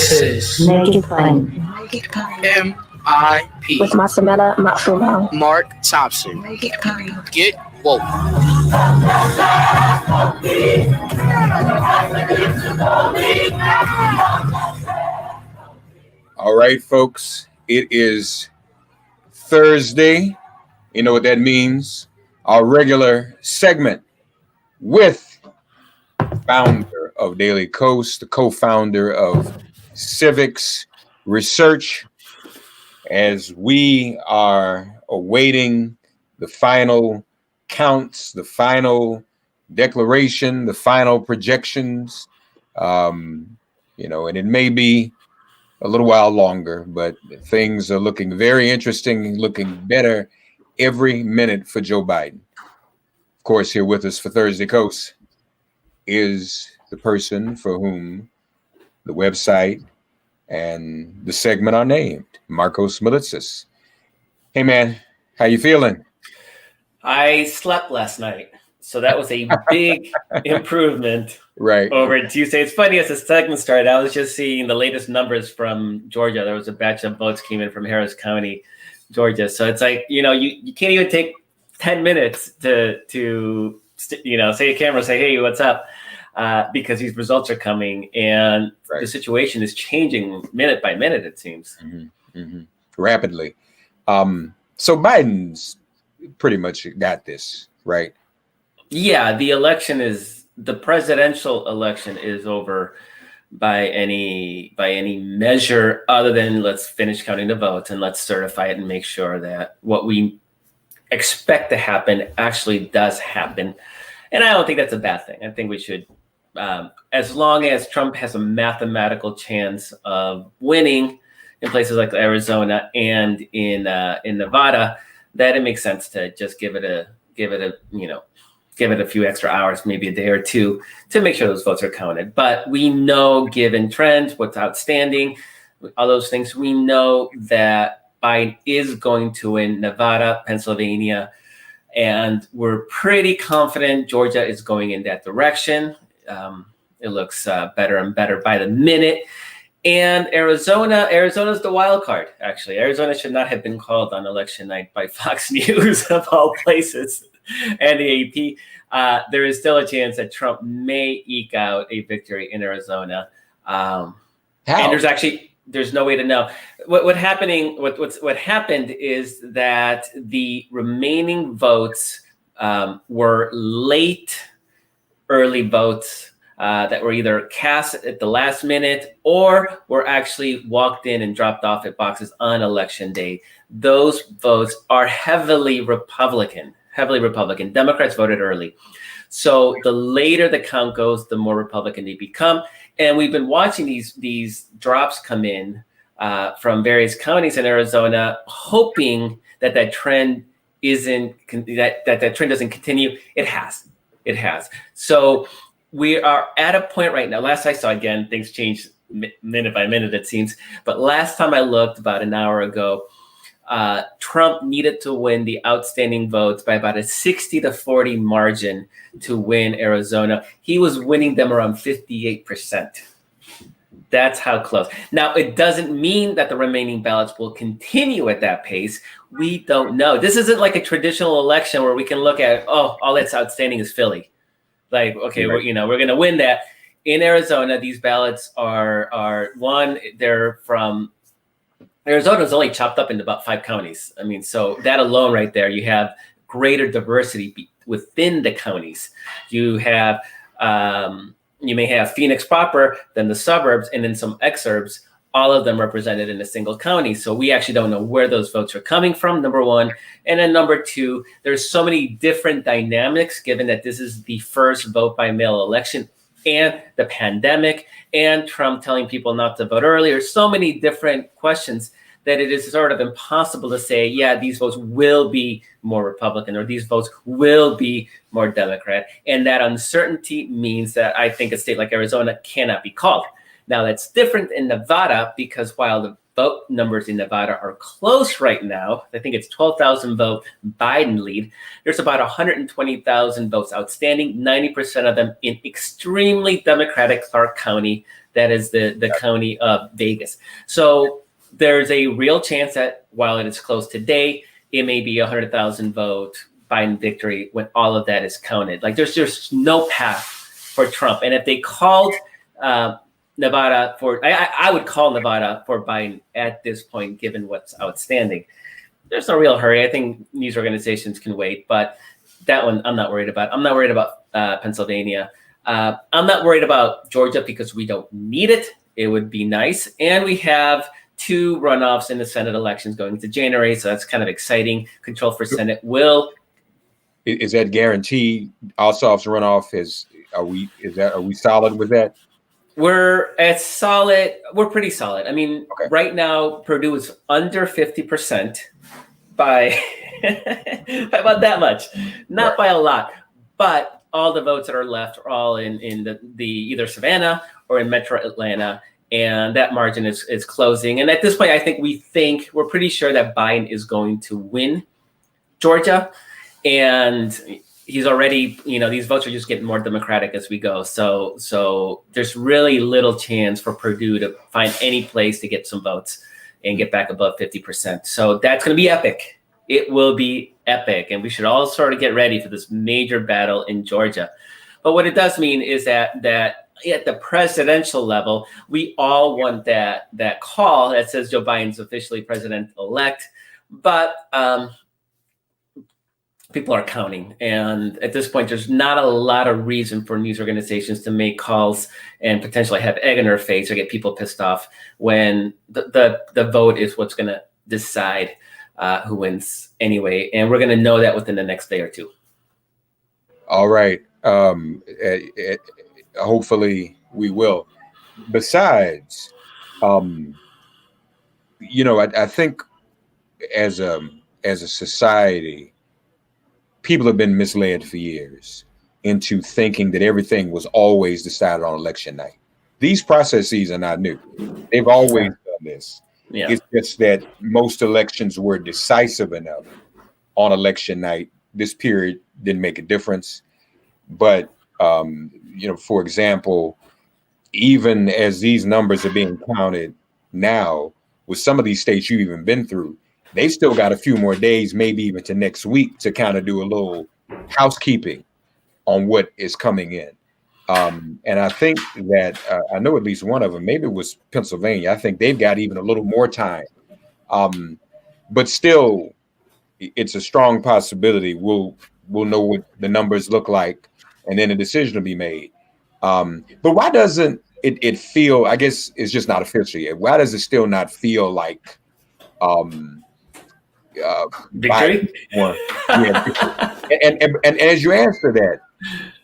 is Make It Plain MIP with Masamela Matfumo. Mark Thompson. Get woke. All right, folks. It is Thursday. You know what that means? Our regular segment with founder of Daily Kos, the co-founder of Civiqs Research, as we are awaiting the final counts, the final declaration, the final projections. And it may be a little while longer, but things are looking very interesting, looking better every minute for Joe Biden. Of course, here with us for Thursday Kos is the person for whom the website and the segment are named, Markos Moulitsas. Hey man, how you feeling? I slept last night, so that was a big improvement Right. over Tuesday. It's funny, as the segment started, I was just seeing the latest numbers from Georgia. There was a batch of votes came in from Harris County, Georgia. So it's like, you can't even take 10 minutes to say a camera, say, hey, what's up? Because these results are coming, and the situation is changing minute by minute, it seems. Rapidly. So Biden's pretty much got this, right? Yeah, the presidential election is over by any measure other than let's finish counting the votes and let's certify it and make sure that what we expect to happen actually does happen. And I don't think that's a bad thing. I think we should, as long as Trump has a mathematical chance of winning in places like Arizona and in Nevada, that it makes sense to just give it a few extra hours, maybe a day or two, to make sure those votes are counted. But we know, given trends, what's outstanding, all those things, we know that Biden is going to win Nevada, Pennsylvania, and we're pretty confident Georgia is going in that direction. It looks better and better by the minute. And Arizona's the wild card, actually. Arizona should not have been called on election night by Fox News, of all places, and the AP. There is still a chance that Trump may eke out a victory in Arizona. How? And there's no way to know. What happened is that the remaining votes were early votes that were either cast at the last minute or were actually walked in and dropped off at boxes on election day. Those votes are heavily Republican. Democrats voted early. So the later the count goes, the more Republican they become. And we've been watching these drops come in from various counties in Arizona, hoping that trend that trend doesn't continue. It has. So we are at a point right now. Last I saw, again, things change minute by minute, it seems. But last time I looked, about an hour ago, Trump needed to win the outstanding votes by about a 60-40 margin to win Arizona. He was winning them around 58%. That's how close. Now, it doesn't mean that the remaining ballots will continue at that pace. We don't know. This isn't like a traditional election where we can look at, all that's outstanding is Philly. Like, okay, right. we're going to win that. In Arizona, these ballots they're from Arizona's only chopped up into about 5 counties. I mean, so that alone right there, you have greater diversity within the counties. You have, you may have Phoenix proper, then the suburbs, and then some exurbs, all of them represented in a single county. So we actually don't know where those votes are coming from, number one. And then number two, there's so many different dynamics, given that this is the first vote by mail election and the pandemic and Trump telling people not to vote early. There's so many different questions that it is sort of impossible to say, yeah, these votes will be more Republican or these votes will be more Democrat. And that uncertainty means that I think a state like Arizona cannot be called. Now, that's different in Nevada because while the vote numbers in Nevada are close right now, I think it's 12,000 vote Biden lead, there's about 120,000 votes outstanding, 90% of them in extremely Democratic Clark County, That is the county of Vegas. So there's a real chance that while it is close today, it may be 100,000 vote Biden victory when all of that is counted. Like there's just no path for Trump. And if they called Nevada for, I would call Nevada for Biden at this point, given what's outstanding. There's no real hurry. I think news organizations can wait, but that one I'm not worried about. I'm not worried about Pennsylvania. I'm not worried about Georgia because we don't need it. It would be nice. And we have 2 runoffs in the Senate elections going into January. So that's kind of exciting. Control for Senate will. Is that guaranteed? Ossoff's runoff are we solid with that? We're at solid. We're pretty solid. I mean, Okay. Right now, Purdue is under 50% by about that much, not by a lot, but all the votes that are left are all in the either Savannah or in Metro Atlanta, and that margin is closing. And at this point, I think we're pretty sure that Biden is going to win Georgia, and he's already, these votes are just getting more Democratic as we go. So there's really little chance for Purdue to find any place to get some votes and get back above 50%. So that's going to be epic. It will be epic. And we should all sort of get ready for this major battle in Georgia. But what it does mean is that at the presidential level, we all want that call that says Joe Biden's officially president-elect. But people are counting. And at this point, there's not a lot of reason for news organizations to make calls and potentially have egg in their face or get people pissed off when the vote is what's going to decide who wins anyway. And we're going to know that within the next day or two. All right. Hopefully we will. Besides, I think as a society, people have been misled for years into thinking that everything was always decided on election night. These processes are not new. They've always done this. Yeah. It's just that most elections were decisive enough on election night. This period didn't make a difference. But, for example, even as these numbers are being counted now, with some of these states you've even been through, they've still got a few more days, maybe even to next week, to kind of do a little housekeeping on what is coming in. And I think that I know at least one of them, maybe it was Pennsylvania. I think they've got even a little more time. But still, it's a strong possibility. We'll know what the numbers look like, and then a decision will be made. But why doesn't it feel, I guess it's just not official yet. Why does it still not feel like victory? Yeah. And as you answer that,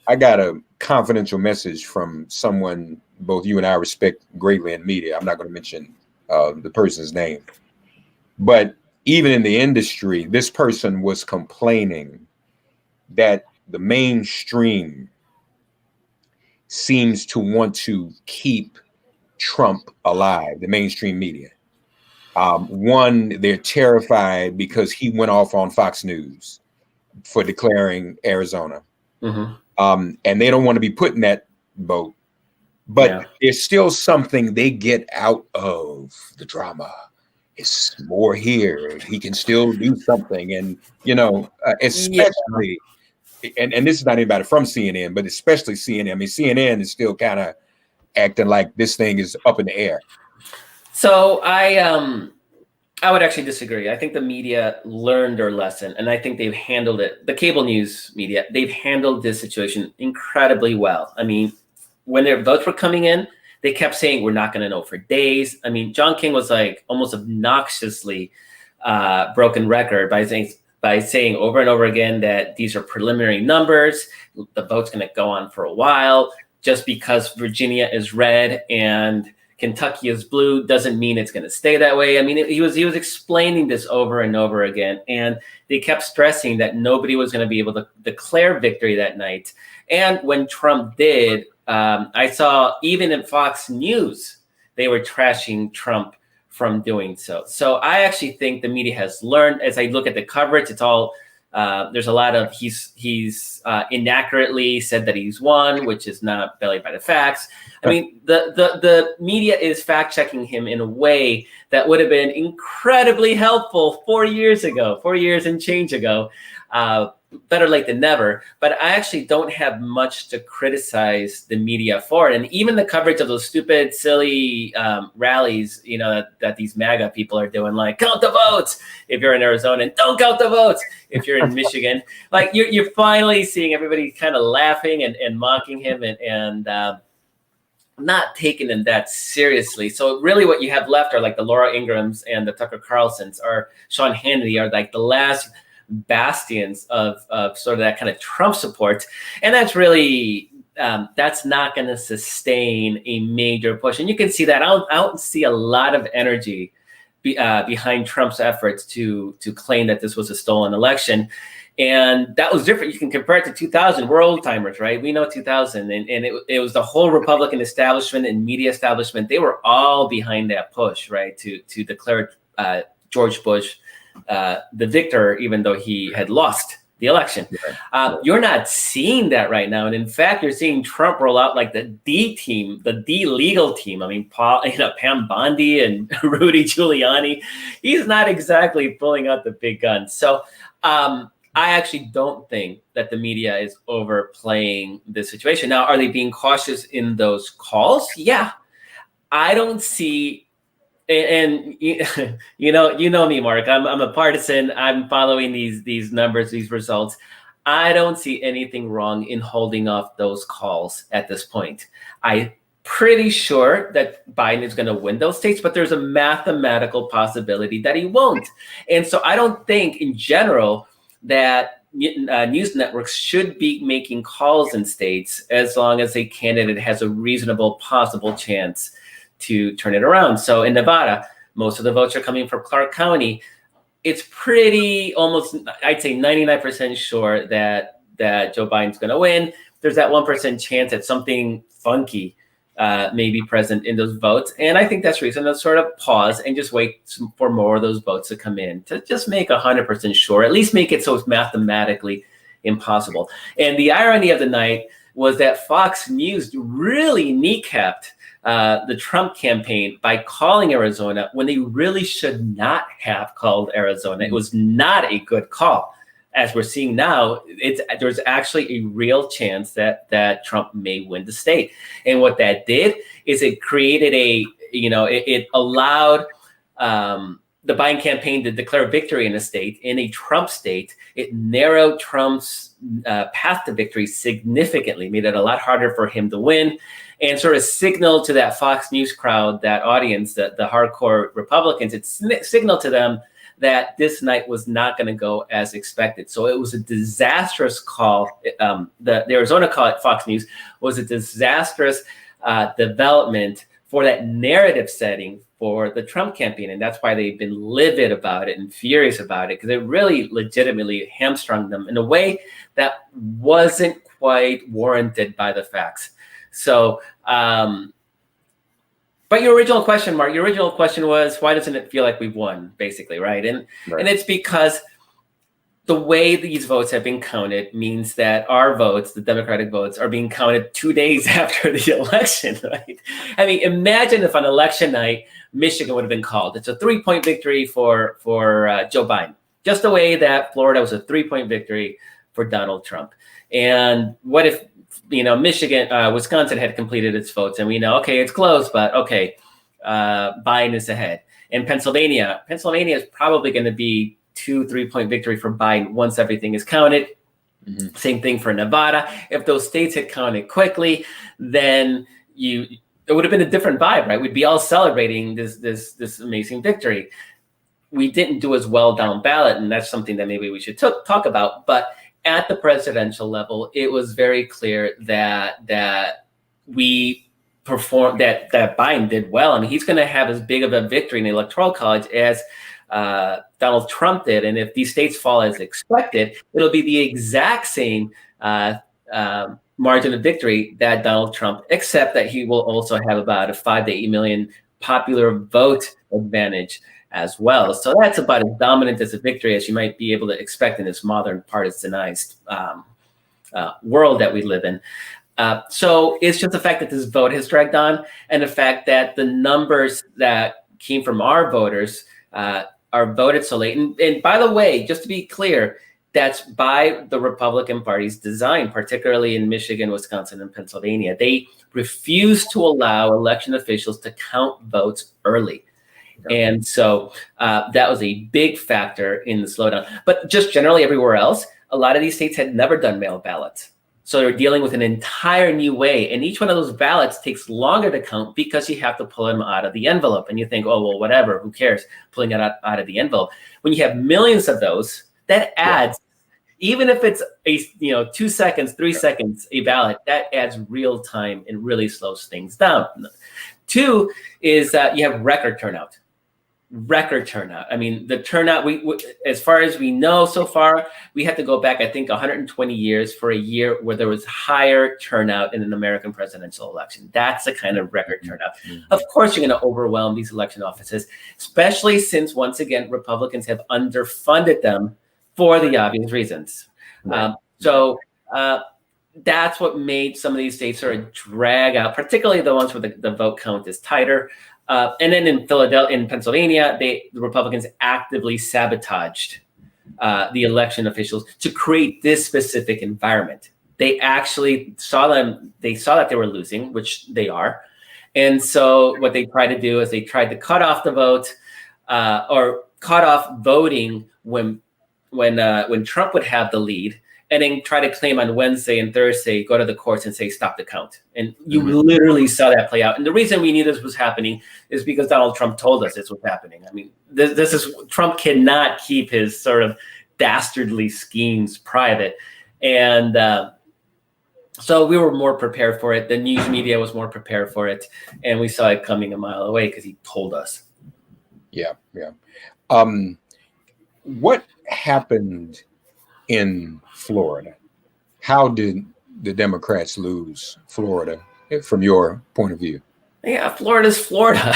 I got a confidential message from someone both you and I respect greatly in media. I'm not going to mention the person's name, but even in the industry, this person was complaining that the mainstream seems to want to keep Trump alive, the mainstream media. One, they're terrified because he went off on Fox News for declaring Arizona. Mm-hmm. And they don't want to be put in that boat. But there's still something they get out of the drama. It's more here. He can still do something. And, especially, and this is not anybody from CNN, but especially CNN. I mean, CNN is still kind of acting like this thing is up in the air. So I would actually disagree. I think the media learned their lesson, and I think they've handled it. The cable news media, they've handled this situation incredibly well. I mean, when their votes were coming in, they kept saying, we're not going to know for days. I mean, John King was like almost obnoxiously broken record by saying over and over again that these are preliminary numbers. The vote's going to go on for a while. Just because Virginia is red and Kentucky is blue doesn't mean it's going to stay that way. I mean, he was explaining this over and over again, and they kept stressing that nobody was going to be able to declare victory that night. And when Trump did, I saw even in Fox News, they were trashing Trump from doing so. So I actually think the media has learned. As I look at the coverage, it's all There's a lot of he's inaccurately said that he's won, which is not bellied by the facts. I mean, the media is fact checking him in a way that would have been incredibly helpful 4 years ago, 4 years and change ago. Better late than never. But I actually don't have much to criticize the media for. And even the coverage of those stupid, silly rallies, you know, that these MAGA people are doing, like count the votes if you're in Arizona, and don't count the votes if you're in Michigan. Like you're finally seeing everybody kind of laughing and mocking him and not taking him that seriously. So really what you have left are like the Laura Ingrams and the Tucker Carlsons, or Sean Hannity, are like the last bastions of sort of that kind of Trump support. And that's really, that's not going to sustain a major push. And you can see that. I don't see a lot of energy behind Trump's efforts to claim that this was a stolen election. And that was different. You can compare it to 2000. We're old timers, right? We know 2000. And it was the whole Republican establishment and media establishment. They were all behind that push, right? To declare George Bush the victor, even though he had lost the election. You're not seeing that right now. And in fact, you're seeing Trump roll out like the D team, the D legal team. I mean, Pam Bondi and Rudy Giuliani. He's not exactly pulling out the big guns. So I actually don't think that the media is overplaying the situation. Now, are they being cautious in those calls? Yeah. I don't see. And you know me, Mark. I'm a partisan. I'm following these numbers, these results. I don't see anything wrong in holding off those calls at this point. I'm pretty sure that Biden is going to win those states, but there's a mathematical possibility that he won't. And so I don't think, in general, that news networks should be making calls in states as long as a candidate has a reasonable possible chance to turn it around. So in Nevada, most of the votes are coming from Clark County. It's pretty almost, I'd say 99% sure that Joe Biden's going to win. There's that 1% chance that something funky may be present in those votes. And I think that's reason to sort of pause and just wait for more of those votes to come in to just make 100% sure, at least make it so it's mathematically impossible. And the irony of the night was that Fox News really kneecapped the Trump campaign by calling Arizona when they really should not have called Arizona. It was not a good call. As we're seeing now, there's actually a real chance that Trump may win the state. And what that did is it created it allowed the Biden campaign to declare victory in a state, in a Trump state. It narrowed Trump's path to victory significantly, made it a lot harder for him to win, and sort of signaled to that Fox News crowd, that audience, the hardcore Republicans, it signaled to them that this night was not going to go as expected. So it was a disastrous call. The Arizona call at Fox News was a disastrous development for that narrative setting for the Trump campaign. And that's why they've been livid about it and furious about it, because it really legitimately hamstrung them in a way that wasn't quite warranted by the facts. So, but your original question, Mark, was, why doesn't it feel like we've won, basically, right? And it's because the way these votes have been counted means that our votes, the Democratic votes, are being counted 2 days after the election, right? I mean, imagine if on election night, Michigan would have been called. It's a 3-point victory for Joe Biden, just the way that Florida was a 3-point victory for Donald Trump. And what if, Michigan, Wisconsin had completed its votes, and we know, okay, it's close, but okay, Biden is ahead. And Pennsylvania is probably going to be 2-3-point victory for Biden once everything is counted. Mm-hmm. Same thing for Nevada. If those states had counted quickly, then it would have been a different vibe, right? We'd be all celebrating this amazing victory. We didn't do as well down ballot, and that's something that maybe we should talk about. But at the presidential level, it was very clear that we performed, that Biden did well. I mean, he's going to have as big of a victory in the Electoral College as Donald Trump did. And if these states fall as expected, it'll be the exact same margin of victory that Donald Trump, except that he will also have about a 5 to 8 million popular vote advantage as well. So that's about as dominant as a victory as you might be able to expect in this modern partisanized world that we live in. So it's just the fact that this vote has dragged on, and the fact that the numbers that came from our voters are voted so late. And by the way, just to be clear, that's by the Republican Party's design, particularly in Michigan, Wisconsin, and Pennsylvania. They refuse to allow election officials to count votes early. And so that was a big factor in the slowdown. But just generally everywhere else, a lot of these states had never done mail ballots. So they're dealing with an entire new way. And each one of those ballots takes longer to count because you have to pull them out of the envelope. And you think, oh, well, whatever, who cares, pulling it out of the envelope. When you have millions of those, that adds, even if it's 2 seconds, 3 seconds a ballot, that adds real time and really slows things down. 2 is you have record turnout. I mean, the turnout, we as far as we know so far, we had to go back, I think, 120 years for a year where there was higher turnout in an American presidential election. That's the kind of record turnout. Of course, you're going to overwhelm these election offices, especially since, once again, Republicans have underfunded them for the obvious reasons. So that's what made some of these states sort of drag out, particularly the ones where the vote count is tighter. And then in Pennsylvania, the Republicans actively sabotaged the election officials to create this specific environment. They actually saw that they were losing, which they are. And so what they tried to do is they tried to cut off the vote or cut off voting when Trump would have the lead, and then try to claim on Wednesday and Thursday, go to the courts and say, stop the count. And you literally saw that play out. And the reason we knew this was happening is because Donald Trump told us this was happening. I mean, this is, Trump cannot keep his sort of dastardly schemes private. And so we were more prepared for it. The news media was more prepared for it. And we saw it coming a mile away because he told us. Yeah. What happened in Florida? How did the Democrats lose Florida from your point of view? Yeah, Florida's Florida.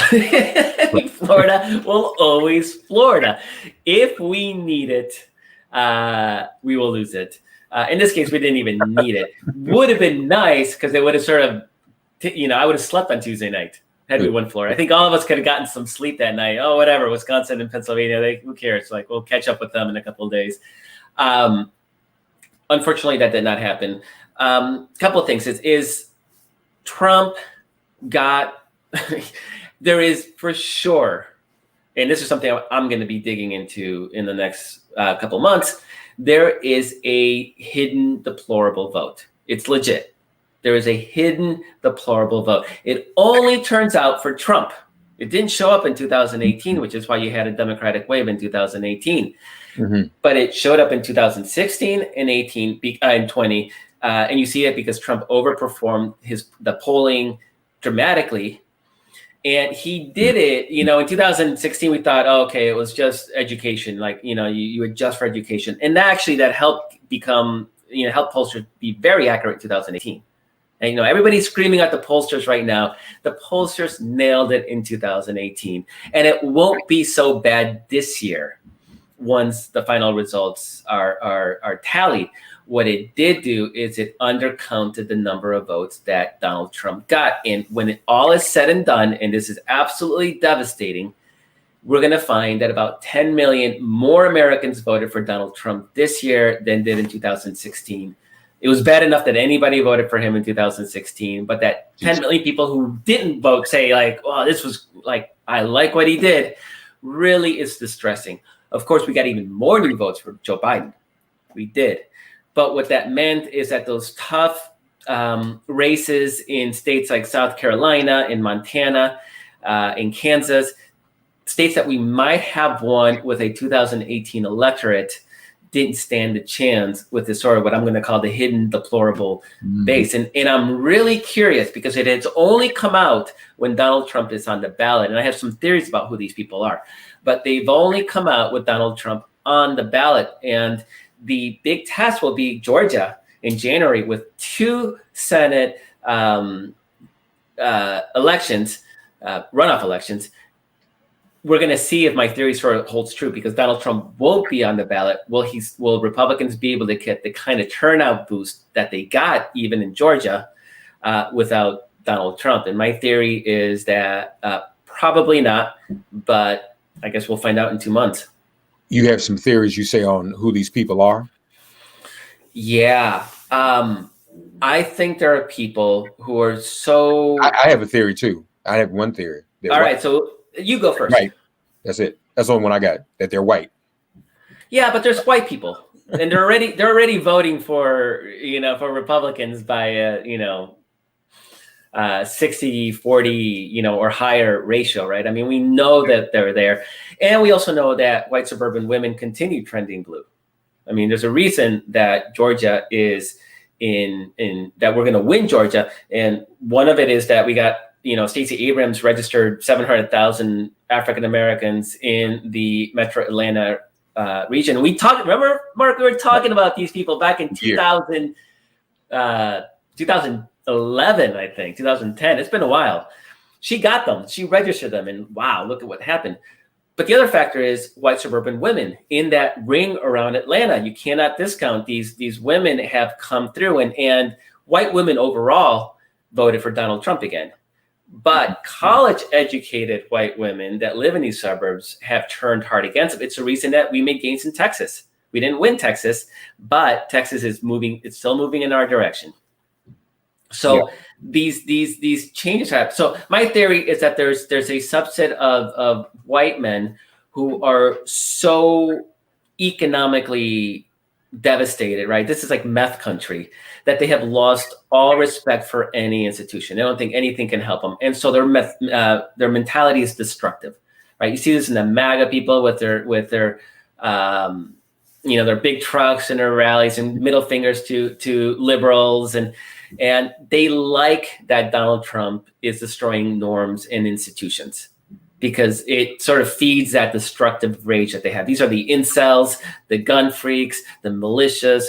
Florida will always Florida. If we need it, we will lose it. In this case, we didn't even need it. Would have been nice because it would have sort of, I would have slept on Tuesday night had we won Florida. I think all of us could have gotten some sleep that night. Oh, whatever, Wisconsin and Pennsylvania, who cares? Like, we'll catch up with them in a couple of days. Unfortunately, that did not happen. Couple of things is Trump got, there is for sure, and this is something I'm going to be digging into in the next couple months, there is a hidden deplorable vote. It's legit. There is a hidden deplorable vote. It only turns out for Trump. It didn't show up in 2018, which is why you had a Democratic wave in 2018. But it showed up in 2016 and 18 and 20, and you see it because Trump overperformed the polling dramatically, and he did it. In 2016 we thought, oh, okay, it was just education, like you adjust for education, and that helped become helped pollsters be very accurate in 2018. And everybody's screaming at the pollsters right now. The pollsters nailed it in 2018, and it won't be so bad this year once the final results are tallied. What it did do is it undercounted the number of votes that Donald Trump got. And when it all is said and done, and this is absolutely devastating, we're going to find that about 10 million more Americans voted for Donald Trump this year than did in 2016. It was bad enough that anybody voted for him in 2016, but that 10 million people who didn't vote say like, oh, this was like, I like what he did, really is distressing. Of course, we got even more new votes for Joe Biden. We did. But what that meant is that those tough races in states like South Carolina, in Montana, in Kansas, states that we might have won with a 2018 electorate didn't stand a chance with this sort of what I'm going to call the hidden deplorable base. And I'm really curious because it has only come out when Donald Trump is on the ballot. And I have some theories about who these people are, but they've only come out with Donald Trump on the ballot. And the big test will be Georgia in January with 2 Senate elections, runoff elections. we're going to see if my theory sort of holds true, because Donald Trump won't be on the ballot. Will Republicans be able to get the kind of turnout boost that they got even in Georgia without Donald Trump? And my theory is that probably not, but I guess we'll find out in 2 months. You have some theories, you say, on who these people are? Yeah. I think there are people who are so... I have a theory, too. I have one theory. All right, so you go first. Right. That's it. That's the only one I got, that they're white. Yeah, but there's white people, and they're already voting for Republicans by 60-40 or higher ratio, right? I mean, we know that they're there, and we also know that white suburban women continue trending blue. I mean, there's a reason that Georgia is in that we're going to win Georgia, and one of it is that we got Stacey Abrams registered 700,000 African Americans in the Metro Atlanta region. We talked. Remember, Mark, we were talking about these people back in 2011, I think, 2010. It's been a while. She got them. She registered them, and wow, look at what happened. But the other factor is white suburban women in that ring around Atlanta. You cannot discount these women have come through, and white women overall voted for Donald Trump again. But college-educated white women that live in these suburbs have turned hard against it. It's the reason that we made gains in Texas. We didn't win Texas, but Texas is moving. It's still moving in our direction. So these changes happen. So my theory is that there's a subset of white men who are so economically devastated, right? This is like meth country, that they have lost all respect for any institution. They don't think anything can help them, and so their mentality is destructive, right? You see this in the MAGA people with their their big trucks and their rallies and middle fingers to liberals, and they like that Donald Trump is destroying norms and institutions, because it sort of feeds that destructive rage that they have. These are the incels, the gun freaks, the militias.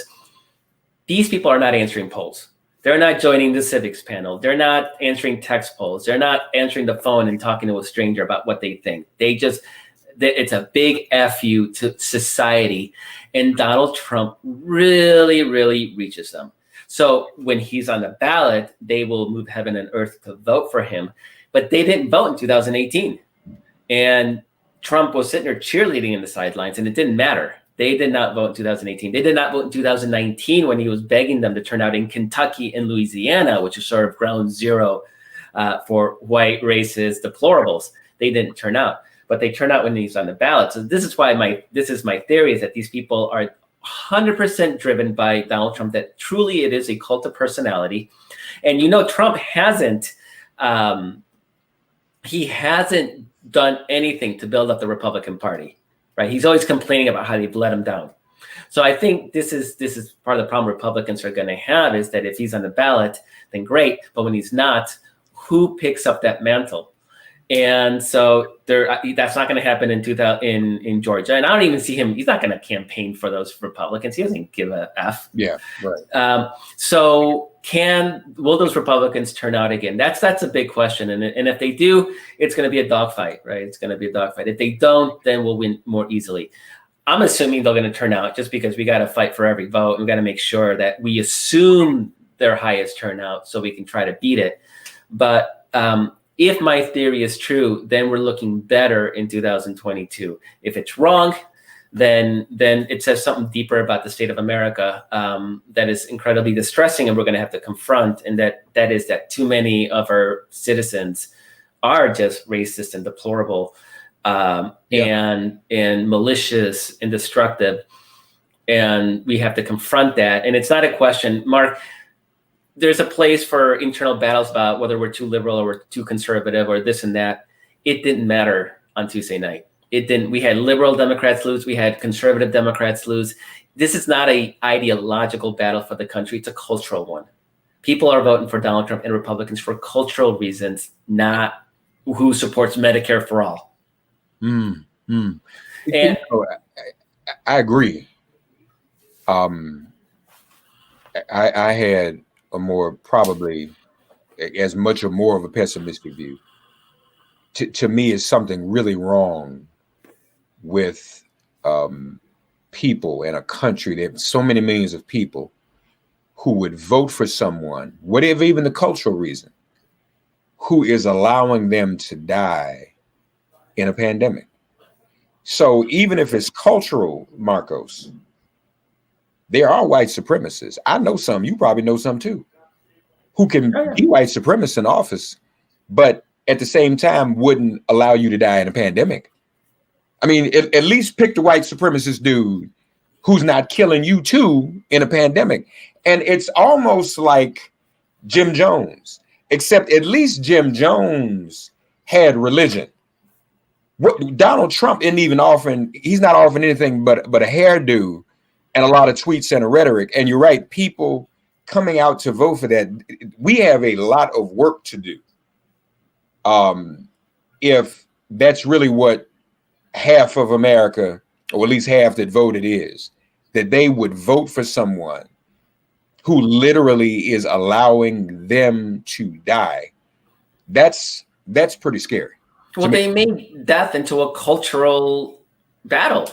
These people are not answering polls. They're not joining the civics panel. They're not answering text polls. They're not answering the phone and talking to a stranger about what they think. It's a big FU to society. And Donald Trump really, really reaches them. So when he's on the ballot, they will move heaven and earth to vote for him. But they didn't vote in 2018. And Trump was sitting there cheerleading in the sidelines, and it didn't matter. They did not vote in 2018. They did not vote in 2019 when he was begging them to turn out in Kentucky and Louisiana, which is sort of ground zero for white racist deplorables. They didn't turn out, but they turn out when he's on the ballot. So this is why my theory is that these people are 100% driven by Donald Trump, that truly it is a cult of personality. And Trump hasn't done anything to build up the Republican Party, right? He's always complaining about how they've let him down. So I think this is part of the problem Republicans are going to have, is that if he's on the ballot, then great, but when he's not, who picks up that mantle? And so that's not going to happen in Georgia. And I don't even see him. He's not going to campaign for those Republicans. He doesn't give a F. Yeah, right. So will those Republicans turn out again? That's a big question. And if they do, it's going to be a dogfight, right? It's going to be a dogfight. If they don't, then we'll win more easily. I'm assuming they're going to turn out, just because we got to fight for every vote. We got to make sure that we assume their highest turnout so we can try to beat it. But if my theory is true, then we're looking better in 2022. If it's wrong, then it says something deeper about the state of America that is incredibly distressing, and we're going to have to confront. And that is that too many of our citizens are just racist and deplorable and malicious and destructive, and we have to confront that. And it's not a question, Mark. There's a place for internal battles about whether we're too liberal or we're too conservative or this and that. It didn't matter on Tuesday night. It didn't. We had liberal Democrats lose. We had conservative Democrats lose. This is not an ideological battle for the country. It's a cultural one. People are voting for Donald Trump and Republicans for cultural reasons, not who supports Medicare for all. And I agree. I had a more, probably as much or more of a pessimistic view. to me is something really wrong with people in a country. There are so many millions of people who would vote for someone, whatever even the cultural reason, who is allowing them to die in a pandemic. So even if it's cultural, Markos, there are white supremacists. I know some, you probably know some too, who can be white supremacists in office, but at the same time wouldn't allow you to die in a pandemic. I mean, at least pick the white supremacist dude who's not killing you too in a pandemic. And it's almost like Jim Jones, except at least Jim Jones had religion. What Donald Trump isn't even offering, he's not offering anything but a hairdo and a lot of tweets and a rhetoric. And you're right, people coming out to vote for that, we have a lot of work to do. If that's really what half of America, or at least half that voted is, that they would vote for someone who literally is allowing them to die. That's pretty scary. Well, they made death into a cultural battle.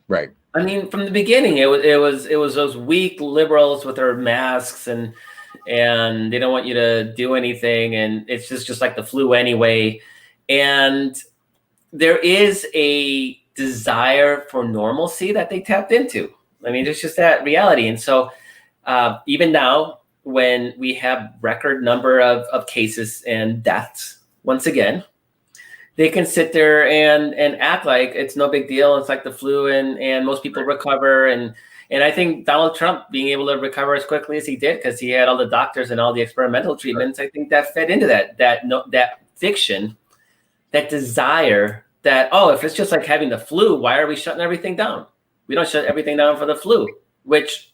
Right. I mean, from the beginning, it was those weak liberals with their masks and they don't want you to do anything, and it's just like the flu anyway. And there is a desire for normalcy that they tapped into. I mean, there's just that reality. And so even now, when we have record number of cases and deaths, once again, they can sit there and act like it's no big deal. It's like the flu, and most people recover. And I think Donald Trump being able to recover as quickly as he did, because he had all the doctors and all the experimental treatments, I think that fed into that fiction, that desire that, oh, if it's just like having the flu, why are we shutting everything down? We don't shut everything down for the flu, which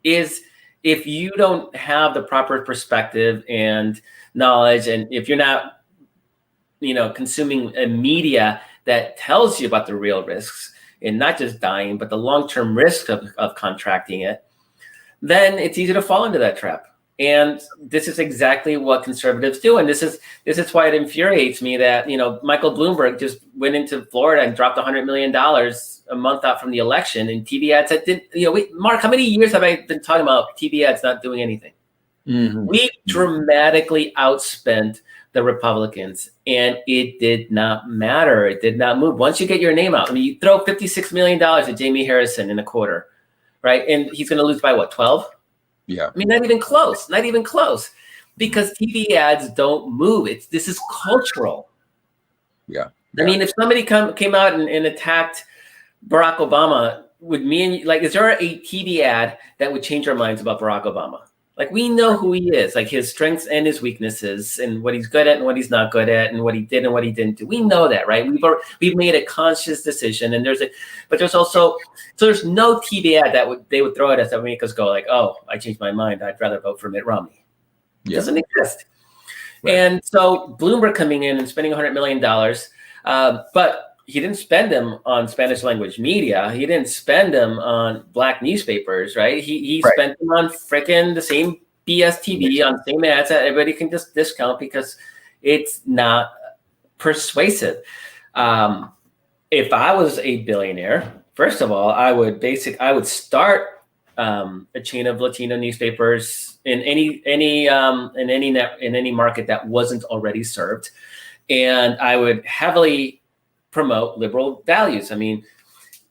is, if you don't have the proper perspective and knowledge, and if you're not consuming a media that tells you about the real risks and not just dying, but the long-term risk of contracting it, then it's easy to fall into that trap. And this is exactly what conservatives do. And this is why it infuriates me that, Michael Bloomberg just went into Florida and dropped $100 million a month out from the election, and TV ads that didn't, Mark, how many years have I been talking about TV ads not doing anything? Mm-hmm. We dramatically outspent the Republicans, and it did not matter. It did not move. Once you get your name out, I mean, you throw $56 million at Jamie Harrison in a quarter, right? And he's going to lose by what, 12? Yeah. I mean, not even close, because TV ads don't move. This is cultural. Yeah. I mean, if somebody came out and attacked Barack Obama, is there a TV ad that would change our minds about Barack Obama? Like, we know who he is, like his strengths and his weaknesses, and what he's good at and what he's not good at, and what he did and what he didn't do. We know that, right? We've made a conscious decision, and there's no TV ad that they would throw at us that would make us go like, oh, I changed my mind. I'd rather vote for Mitt Romney. It doesn't exist. Right. And so Bloomberg coming in and spending $100 million, but he didn't spend them on Spanish language media. He didn't spend them on black newspapers, right? He spent them on frickin' the same BS TV, on the same ads that everybody can just discount because it's not persuasive. If I was a billionaire, first of all, I would start a chain of Latino newspapers in any market that wasn't already served, and I would heavily promote liberal values. I mean,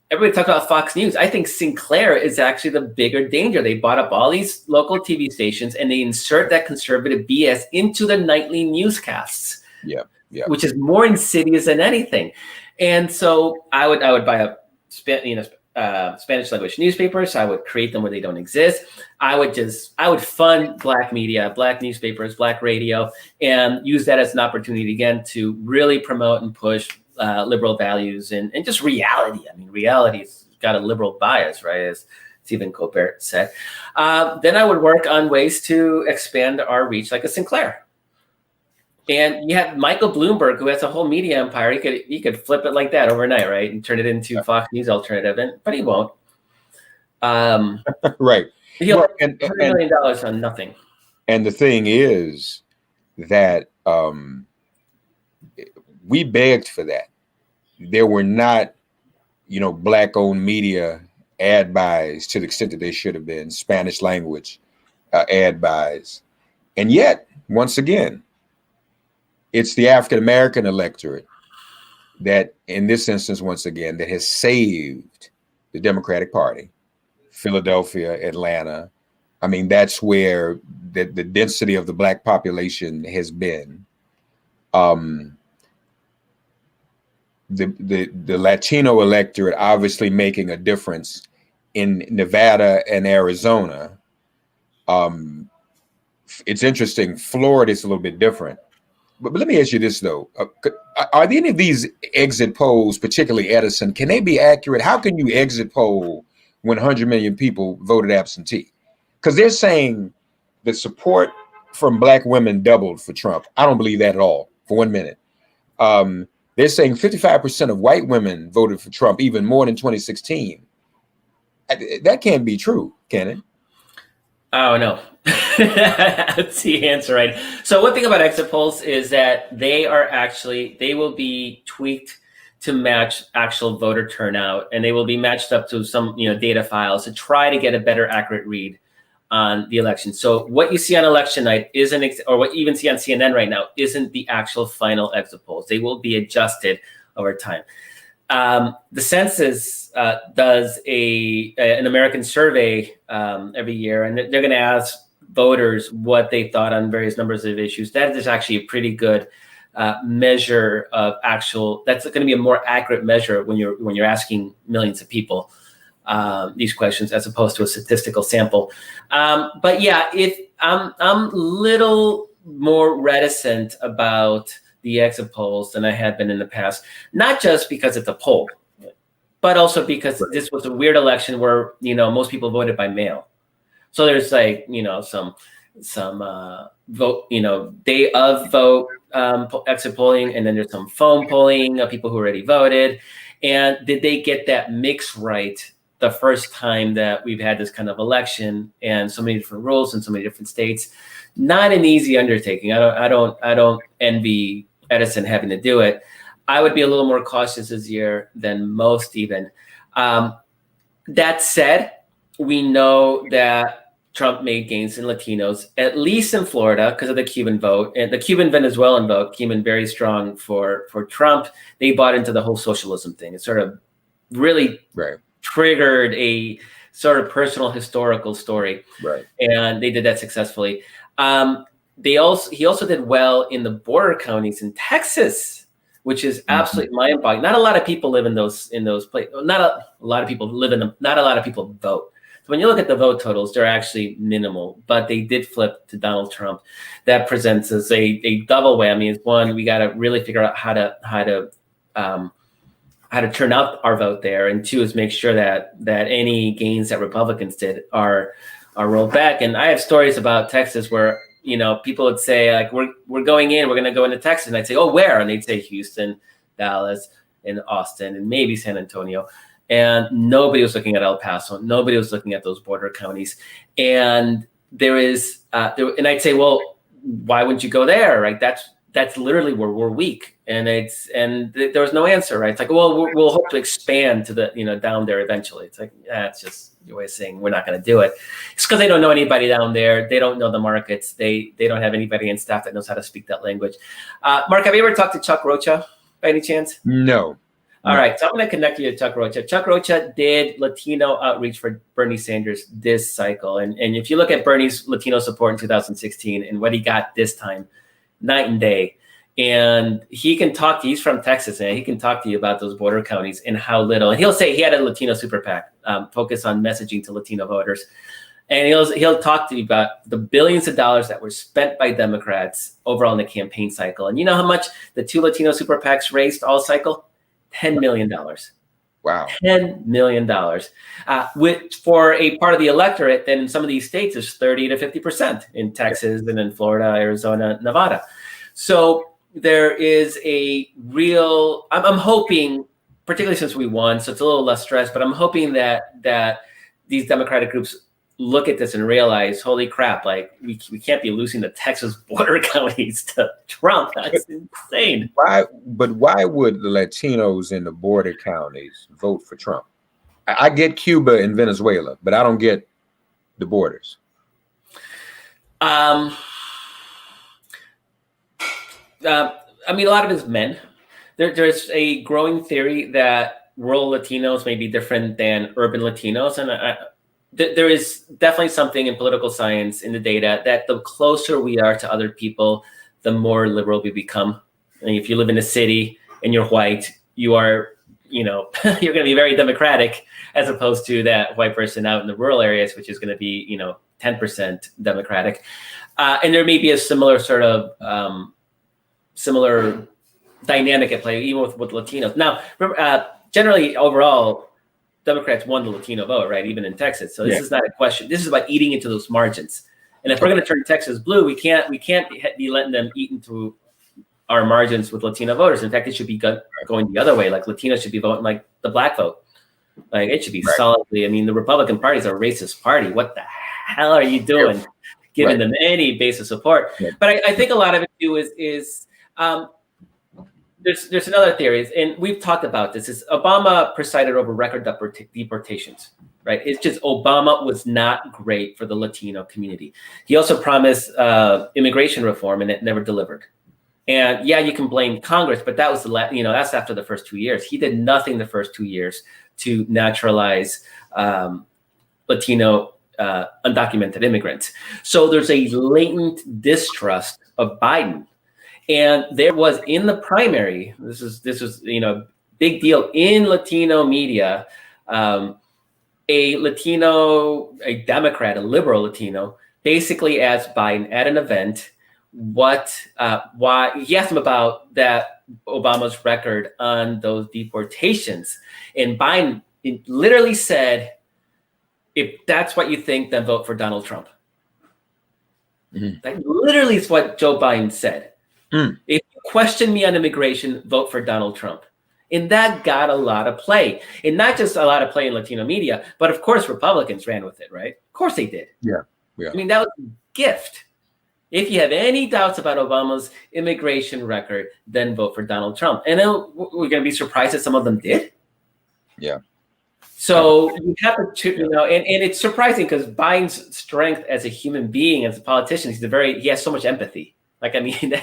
everybody talks about Fox News. I think Sinclair is actually the bigger danger. They bought up all these local TV stations, and they insert that conservative BS into the nightly newscasts. Yeah. Which is more insidious than anything. And so I would buy up Spanish language newspapers. I would create them where they don't exist. I would fund black media, black newspapers, black radio, and use that as an opportunity again to really promote and push liberal values and just reality. I mean, reality's got a liberal bias, right? As Stephen Colbert said. Then I would work on ways to expand our reach like a Sinclair. And you have Michael Bloomberg, who has a whole media empire. He could flip it like that overnight, right? And turn it into Fox News alternative, but he won't. Right. He'll $100 million on nothing. And the thing is that we begged for that. There were not, Black-owned media ad buys to the extent that they should have been, Spanish language ad buys. And yet, once again, it's the African-American electorate that, in this instance, once again, that has saved the Democratic Party. Philadelphia, Atlanta. I mean, that's where the density of the Black population has been. The Latino electorate obviously making a difference in Nevada and Arizona. It's interesting. Florida is a little bit different. But let me ask you this, though. Are any of these exit polls, particularly Edison, can they be accurate? How can you exit poll when 100 million people voted absentee? Because they're saying the support from Black women doubled for Trump. I don't believe that at all for 1 minute. They're saying 55% of white women voted for Trump, even more than 2016. That can't be true, can it? Oh, no. That's the answer, right? So one thing about exit polls is that they will be tweaked to match actual voter turnout, and they will be matched up to some data files to try to get a better accurate read on the election. So what you see on election night or what you even see on CNN right now isn't the actual final exit polls. They will be adjusted over time. The census does an American survey every year, and they're going to ask voters what they thought on various numbers of issues. That is actually a pretty good measure of actual. That's going to be a more accurate measure when you're asking millions of people these questions, as opposed to a statistical sample. But yeah, I'm little more reticent about the exit polls than I had been in the past, not just because it's a poll, but also because this was a weird election where most people voted by mail. So there's some vote, day of vote exit polling, and then there's some phone polling of people who already voted. And did they get that mix right the first time that we've had this kind of election, and so many different rules in so many different states? Not an easy undertaking. I don't envy Edison having to do it. I would be a little more cautious this year than most even. That said, we know that Trump made gains in Latinos, at least in Florida, because of the Cuban vote and the Cuban-Venezuelan vote came in very strong for Trump. They bought into the whole socialism thing. It sort of really triggered a sort of personal historical story. Right. And they did that successfully. He also did well in the border counties in Texas, which is absolutely mind-boggling. Not a lot of people live in those places. Not a lot of people live in them. Not a lot of people vote. So when you look at the vote totals, they're actually minimal, but they did flip to Donald Trump. That presents us a double whammy. Is one, we got to really figure out how to turn up our vote there, and two is make sure that any gains that Republicans did are rolled back. And I have stories about Texas where people would say, like, we're going to go into Texas, and I'd say, oh, where? And they'd say Houston, Dallas, and Austin, and maybe San Antonio. And nobody was looking at El Paso. Nobody was looking at those border counties. And and I'd say, well, why wouldn't you go there? Right? That's literally where we're weak. And there was no answer, right? It's like, well, we'll hope to expand to the, down there eventually. It's like, it's just your way of saying we're not going to do it. It's because they don't know anybody down there. They don't know the markets. They don't have anybody in staff that knows how to speak that language. Mark, have you ever talked to Chuck Rocha by any chance? No. All right, so I'm going to connect you to Chuck Rocha. Chuck Rocha did Latino outreach for Bernie Sanders this cycle. And if you look at Bernie's Latino support in 2016 and what he got this time, night and day. And he can talk to you. He's from Texas, and he can talk to you about those border counties and how little. And he'll say he had a Latino super PAC focused on messaging to Latino voters. And he'll talk to you about the billions of dollars that were spent by Democrats overall in the campaign cycle. And you know how much the two Latino super PACs raised all cycle? $10 million. Wow. $10 million. Which for a part of the electorate, then in some of these states is 30 to 50% in Texas and in Florida, Arizona, Nevada. So there is a real, I'm hoping, particularly since we won, so it's a little less stress, but I'm hoping that these Democratic groups look at this and realize, holy crap, like we can't be losing the Texas border counties to Trump. That's insane. Why would the Latinos in the border counties vote for Trump? I get Cuba and Venezuela, but I don't get the borders. I mean, a lot of it is men. There's a growing theory that rural Latinos may be different than urban Latinos, and there is definitely something in political science in the data that the closer we are to other people, the more liberal we become. I mean, if you live in a city and you're white, you are, you're going to be very democratic, as opposed to that white person out in the rural areas, which is going to be, 10% democratic. And there may be a similar sort of similar dynamic at play, even with Latinos. Now, remember, generally, overall, Democrats won the Latino vote, right? Even in Texas. So this is not a question. This is about eating into those margins. And if we're going to turn Texas blue, we can't be letting them eat into our margins with Latino voters. In fact, it should be going the other way. Like Latinos should be voting like the black vote. Like it should be solidly. I mean, the Republican Party is a racist party. What the hell are you doing, giving them any base of support? But I think a lot of it too is there's another theory, and we've talked about this. Is Obama presided over record deportations, right? It's just Obama was not great for the Latino community. He also promised immigration reform, and it never delivered. And yeah, you can blame Congress, but that was that's after the first 2 years. He did nothing the first 2 years to naturalize Latino undocumented immigrants. So there's a latent distrust of Biden. And there was in the primary, this was big deal in Latino media, a Democrat, a liberal Latino, basically asked Biden at an event why he asked him about that Obama's record on those deportations, and Biden literally said, "If that's what you think, then vote for Donald Trump." That literally is what Joe Biden said. If you question me on immigration, vote for Donald Trump. And that got a lot of play. And not just a lot of play in Latino media, but of course, Republicans ran with it, right? Of course they did. Yeah. I mean, that was a gift. If you have any doubts about Obama's immigration record, then vote for Donald Trump. And then we're going to be surprised that some of them did. Yeah. So you have to, and it's surprising because Biden's strength as a human being, as a politician, he has so much empathy. Like, I mean,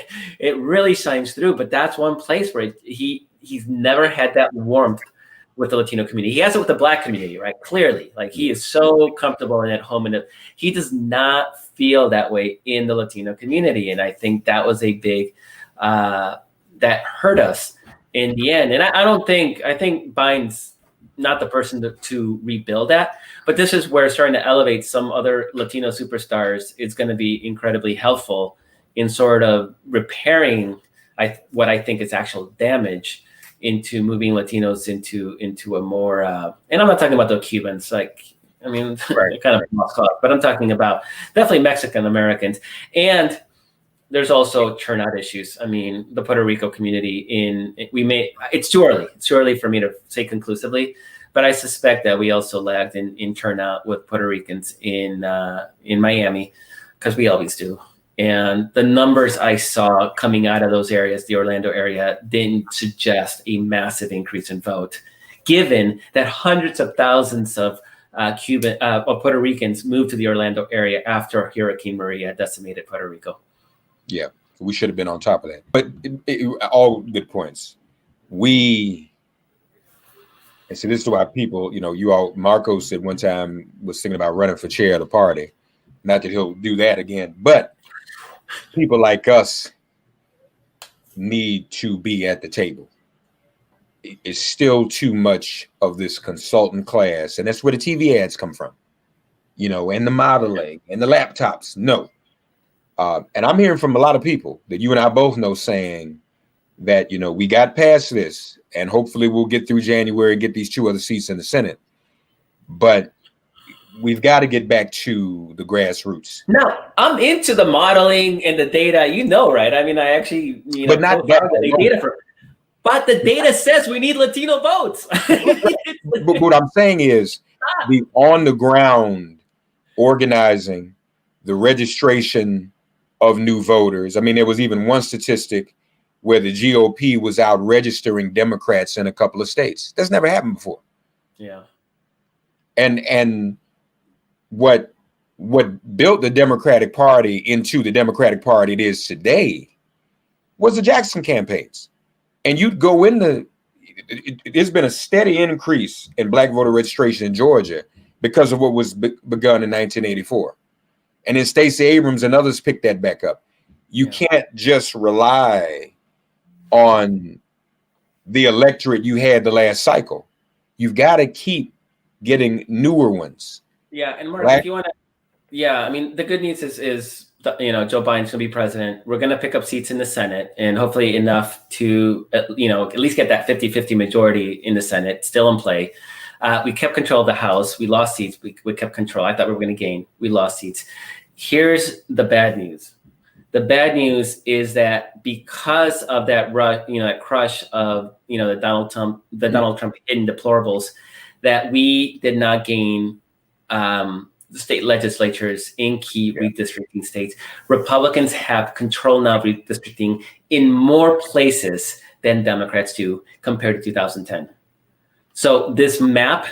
it really shines through, but that's one place where he's never had that warmth with the Latino community. He has it with the Black community, right? Clearly, like he is so comfortable and at home in it. He does not feel that way in the Latino community. And I think that was a big, that hurt us in the end. And I think Biden's not the person to rebuild that, but this is where starting to elevate some other Latino superstars is going to be incredibly helpful in sort of repairing what I think is actual damage into moving Latinos into a more, and I'm not talking about the Cubans, like, I mean, kind of lost cause, but I'm talking about definitely Mexican Americans. And there's also turnout issues. I mean, the Puerto Rico community it's too early. It's too early for me to say conclusively, but I suspect that we also lagged in turnout with Puerto Ricans in Miami, because we always do. And the numbers I saw coming out of those areas, the Orlando area, didn't suggest a massive increase in vote, given that hundreds of thousands of Puerto Ricans moved to the Orlando area after Hurricane Maria decimated Puerto Rico. Yeah, we should have been on top of that. But all good points. And so this is why people, Markos at one time was thinking about running for chair of the party. Not that he'll do that again, but people like us need to be at the table. It's still too much of this consultant class, and that's where the TV ads come from, and the modeling and the laptops. No. And I'm hearing from a lot of people that you and I both know saying that, we got past this and hopefully we'll get through January and get these 2 other seats in the Senate. But we've got to get back to the grassroots. No, I'm into the modeling and the data, right? I mean, I actually, but not that data but the data says we need Latino votes. But what I'm saying is the on the ground organizing the registration of new voters. I mean, there was even one statistic where the GOP was out registering Democrats in a couple of states. That's never happened before. Yeah. And what built the Democratic Party into the Democratic Party it is today was the Jackson campaigns. And you'd go in there's been a steady increase in black voter registration in Georgia because of what was begun in 1984. And then Stacey Abrams and others picked that back up. You can't just rely on the electorate you had the last cycle. You've got to keep getting newer ones. Yeah, and Mark, if you want to, I mean, the good news is Joe Biden's going to be president. We're going to pick up seats in the Senate, and hopefully enough to, at least get that 50-50 majority in the Senate still in play. We kept control of the House. We lost seats. We kept control. I thought we were going to gain. We lost seats. Here's the bad news. The bad news is that because of that, that crush of the Donald Trump hidden deplorables, that we did not gain the state legislatures in key redistricting states. Republicans have control now of redistricting in more places than Democrats do compared to 2010. So this map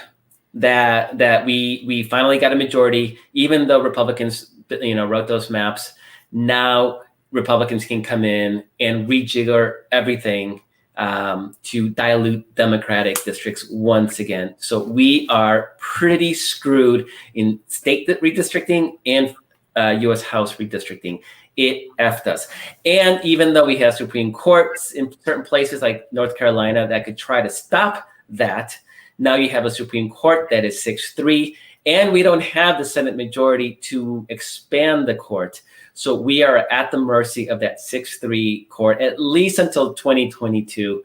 that we finally got a majority, even though Republicans wrote those maps, now Republicans can come in and rejigger everything to dilute Democratic districts once again. So we are pretty screwed in state redistricting and U.S. House redistricting. It effed us. And even though we have Supreme Courts in certain places like North Carolina that could try to stop that, now you have a Supreme Court that is 6-3, and we don't have the Senate majority to expand the court. So we are at the mercy of that 6-3 court, at least until 2022,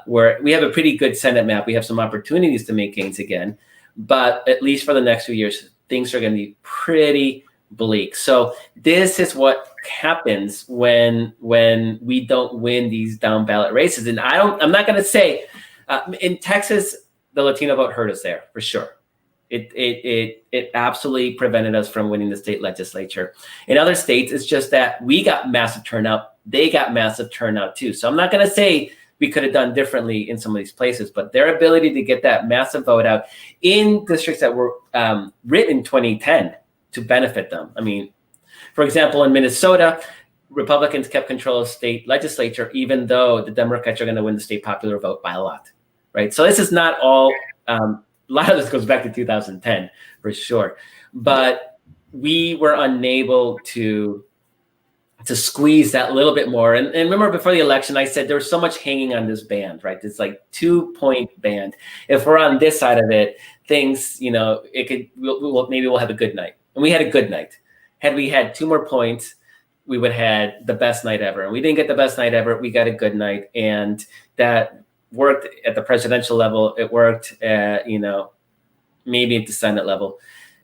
where we have a pretty good Senate map. We have some opportunities to make gains again, but at least for the next few years, things are going to be pretty bleak. So this is what happens when we don't win these down ballot races. And I'm not going to say in Texas, the Latino vote hurt us there for sure. It absolutely prevented us from winning the state legislature. In other states, it's just that we got massive turnout. They got massive turnout too. So I'm not going to say we could have done differently in some of these places, but their ability to get that massive vote out in districts that were written in 2010 to benefit them. I mean, for example, in Minnesota, Republicans kept control of state legislature, even though the Democrats are going to win the state popular vote by a lot, right? So this is not all, a lot of this goes back to 2010 for sure, but we were unable to squeeze that little bit more. And remember before the election, I said there was so much hanging on this band, right? It's like 2-point band. If we're on this side of it, things, maybe we'll have a good night. And we had a good night. Had we had 2 more points, we would have had the best night ever. And we didn't get the best night ever. We got a good night. And that worked at the presidential level. It worked at, maybe at the Senate level.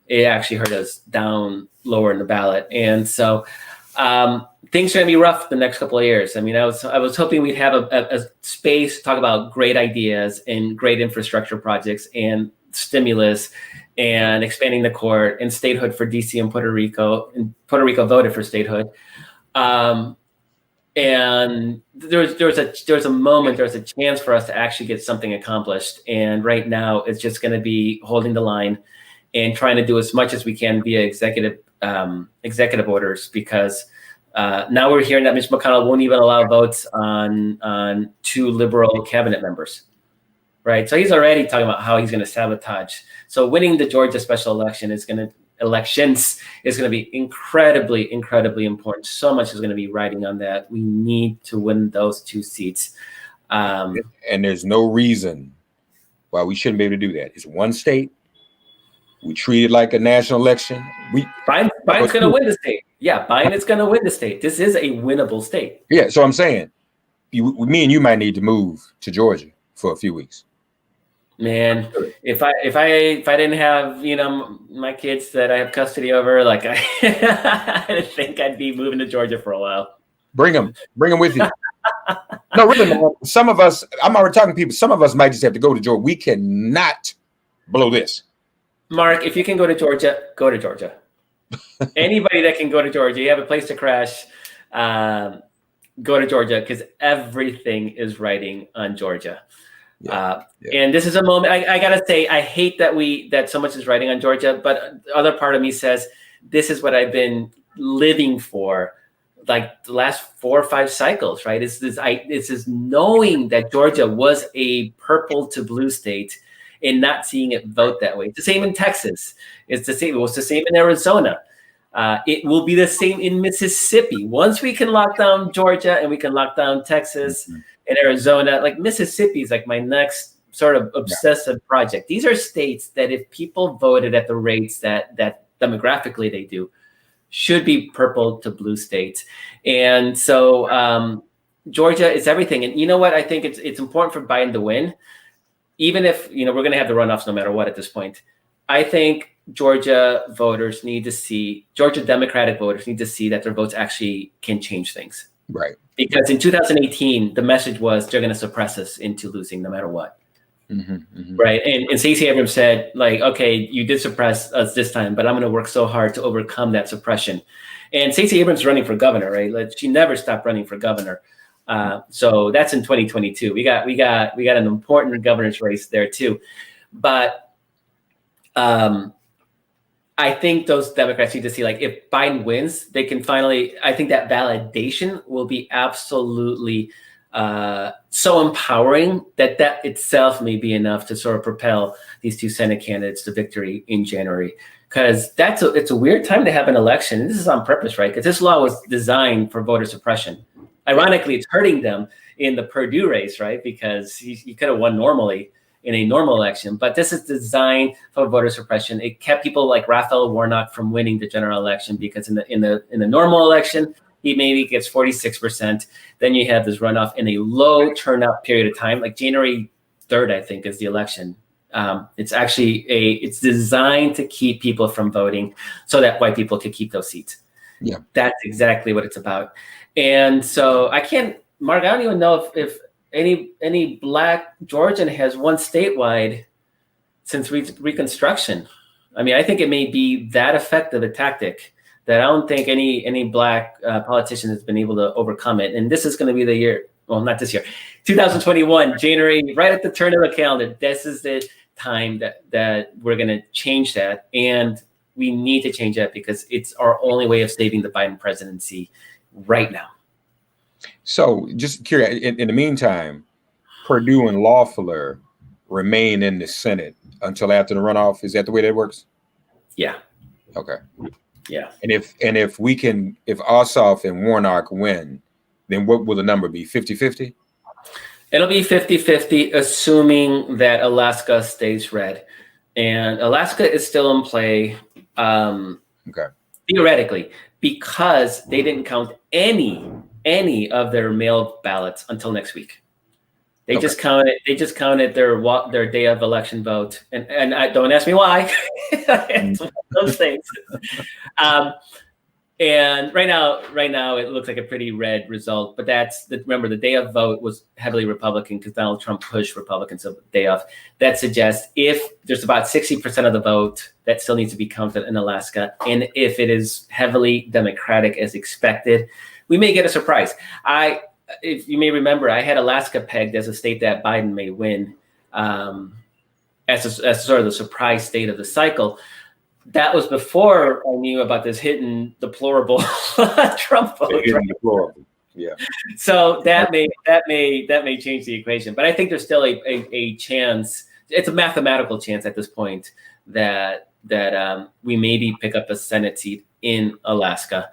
It actually hurt us down lower in the ballot. And so things are going to be rough the next couple of years. I mean, I was hoping we'd have a space to talk about great ideas and great infrastructure projects and stimulus and expanding the court and statehood for DC and Puerto Rico. And Puerto Rico voted for statehood. And there was a moment, there was a chance for us to actually get something accomplished. And right now it's just going to be holding the line and trying to do as much as we can via executive orders, because now we're hearing that Mitch McConnell won't even allow votes on 2 liberal cabinet members, right? So he's already talking about how he's going to sabotage. So winning the Georgia special election is going to be incredibly, incredibly important. So much is going to be riding on that. We need to win those 2 seats. And there's no reason why we shouldn't be able to do that. It's one state. We treat it like a national election. Biden's going to win the state. Yeah, Biden is going to win the state. This is a winnable state. Yeah, so I'm saying, me and you might need to move to Georgia for a few weeks. Man, if I didn't have my kids that I have custody over, like I think I'd be moving to Georgia for a while. Bring them with you. No, really, man. Some of us, I'm already talking to people. Some of us might just have to go to Georgia. We cannot blow this. Mark, if you can go to Georgia, go to Georgia. Anybody that can go to Georgia, you have a place to crash, go to Georgia, because everything is riding on Georgia. And this is a moment, I gotta say, I hate that so much is riding on Georgia, but the other part of me says, this is what I've been living for, like the last 4 or 5 cycles, right? It's this knowing that Georgia was a purple to blue state and not seeing it vote that way. It's the same in Texas. It's the same. It was the same in Arizona. It will be the same in Mississippi. Once we can lock down Georgia and we can lock down Texas and Arizona, like Mississippi is like my next sort of obsessive project. These are states that if people voted at the rates that demographically they do, should be purple to blue states. And so Georgia is everything. And you know what? I think it's important for Biden to win, even if, we're going to have the runoffs no matter what at this point. I think Georgia Democratic voters need to see that their votes actually can change things. Right. Because in 2018, the message was they're going to suppress us into losing no matter what. Right. And Stacey Abrams said, like, okay, you did suppress us this time, but I'm going to work so hard to overcome that suppression. And Stacey Abrams is running for governor, right? Like, she never stopped running for governor. So that's in 2022. We got an important governor's race there too. But I think those Democrats need to see, like, if Biden wins, they can finally, I think that validation will be absolutely so empowering that itself may be enough to sort of propel these 2 Senate candidates to victory in January. Because it's a weird time to have an election. And this is on purpose, right? Because this law was designed for voter suppression. Ironically, it's hurting them in the Purdue race, right? Because you could have won normally in a normal election, but this is designed for voter suppression. It kept people like Raphael Warnock from winning the general election, because in the normal election, he maybe gets 46%. Then you have this runoff in a low turnout period of time, like January 3rd, I think, is the election. It's actually it's designed to keep people from voting so that white people can keep those seats. Yeah, that's exactly what it's about. And so Mark, I don't even know if any Black Georgian has won statewide since Reconstruction. I mean, I think it may be that effective a tactic that I don't think any Black politician has been able to overcome it. And this is going to be the year, well, not this year, 2021, January, right at the turn of the calendar. This is the time that we're going to change that. And we need to change that because it's our only way of saving the Biden presidency right now. So just curious, in the meantime, Purdue and Loeffler remain in the Senate until after the runoff. Is that the way that works? Yeah. Okay. Yeah. And if Ossoff and Warnock win, then what will the number be? 50-50? It'll be 50-50, assuming that Alaska stays red. And Alaska is still in play, theoretically, because they didn't count any of their mail ballots until next week. They just counted their day of election vote, and I don't ask me why. It's one of those things. And right now it looks like a pretty red result. But remember, the day of vote was heavily Republican because Donald Trump pushed Republicans a day off. That suggests if there's about 60% of the vote that still needs to be counted in Alaska, and if it is heavily Democratic as expected, we may get a surprise. If you may remember, I had Alaska pegged as a state that Biden may win as sort of the surprise state of the cycle. That was before I knew about this hidden deplorable Trump vote. Hidden deplorable. Yeah. So that may change the equation, but I think there's still a chance. It's a mathematical chance at this point that we maybe pick up a Senate seat in Alaska.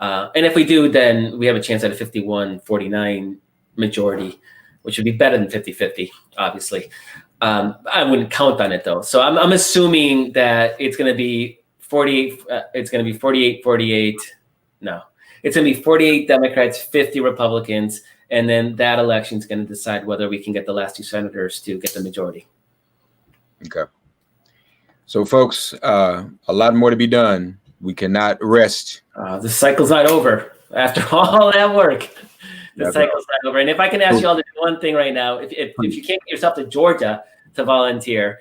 And if we do, then we have a chance at a 51-49 majority, which would be better than 50-50, obviously. I wouldn't count on it, though. So I'm assuming that it's going to be 48. It's going to be 48-48. No, it's going to be 48 Democrats, 50 Republicans. And then that election is going to decide whether we can get the last 2 senators to get the majority. Okay. So, folks, a lot more to be done. We cannot rest. The cycle's not over after all that work. The cycle's not over. And if I can ask you all to do one thing right now, if you can't get yourself to Georgia to volunteer,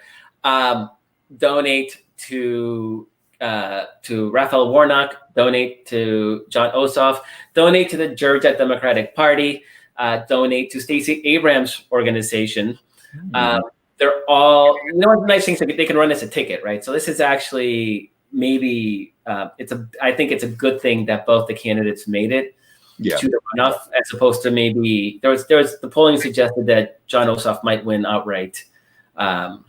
donate to Raphael Warnock, donate to John Ossoff, donate to the Georgia Democratic Party, donate to Stacey Abrams' organization. They're all, one nice thing is they can run this a ticket, right? So this is actually maybe I think it's a good thing that both the candidates made it to the runoff, as opposed to maybe there was the polling suggested that John Ossoff might win outright on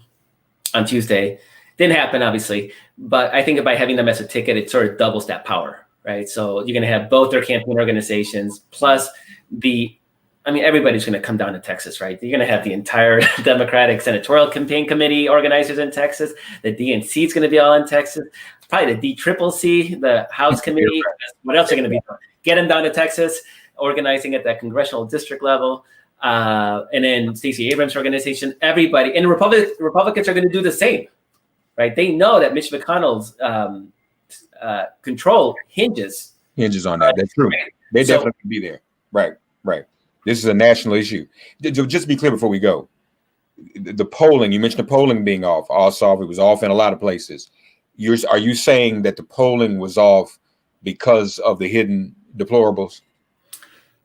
Tuesday. Didn't happen, obviously, but I think by having them as a ticket, it sort of doubles that power, right? So you're going to have both their campaign organizations plus everybody's going to come down to Texas, right? You're going to have the entire Democratic Senatorial Campaign Committee organizers in Texas. The DNC is going to be all in Texas. Probably the DCCC, the House Committee. What else are going to be doing? Get them down to Texas, organizing at that congressional district level. And then Stacey Abrams' organization, everybody. And Republicans are going to do the same, right? They know that Mitch McConnell's control hinges on that. That's true. They definitely be there. Right. This is a national issue. Just to be clear before we go, the polling, you mentioned the polling being off. Ossoff, it was off in a lot of places. Are you saying that the polling was off because of the hidden deplorables?